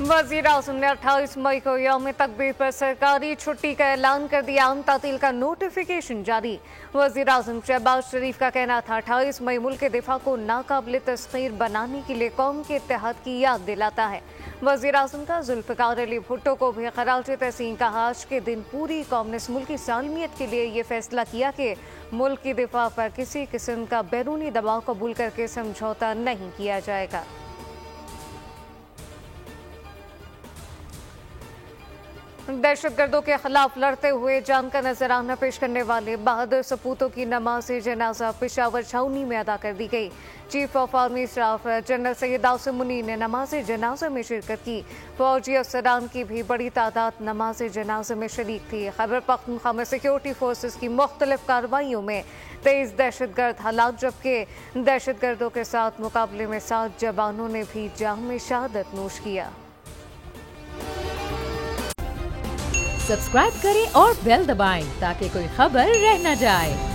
वज़ीर-ए-आज़म ने 28 मई को यौम तकबीर पर सरकारी छुट्टी का ऐलान कर दिया। आम तातील का नोटिफिकेशन जारी। वज़ीर-ए-आज़म शहबाज शरीफ का कहना था 28 मई मुल्क के दिफा को नाकाबिल तस्खीर बनाने के लिए कौम के इत्तेहाद की याद दिलाता है। वज़ीर-ए-आज़म का जुल्फ़िकार अली भुट्टो को भी खराज तहसीन कहा। आज के दिन पूरी कौम ने मुल्क की सालमियत के लिए ये फैसला किया कि मुल्क की दिफा पर किसी किस्म का बैरूनी दबाव कबूल करके समझौता नहीं किया जाएगा। दहशतगर्दों के खिलाफ लड़ते हुए जान का नजराना पेश करने वाले बहादुर सपूतों की नमाज जनाजा पेशावर छावनी में अदा कर दी गई। Chief of army staff general Syed Asim Munir ने नमाज जनाजा में शिरकत की। फौजी अफसरान की भी बड़ी तादाद नमाज जनाजा में शरीक थी। खैबर पख्तूनख्वा में सिक्योरिटी फोर्सेस की मुख्तलिफ कार्रवाइयों में 23 दहशतगर्द हलाक, जबकि दहशतगर्दों के साथ मुकाबले में 7 जवानों ने भी जाम शहादत नोश किया। सब्सक्राइब करें और बेल दबाएं ताकि कोई खबर रह न जाए।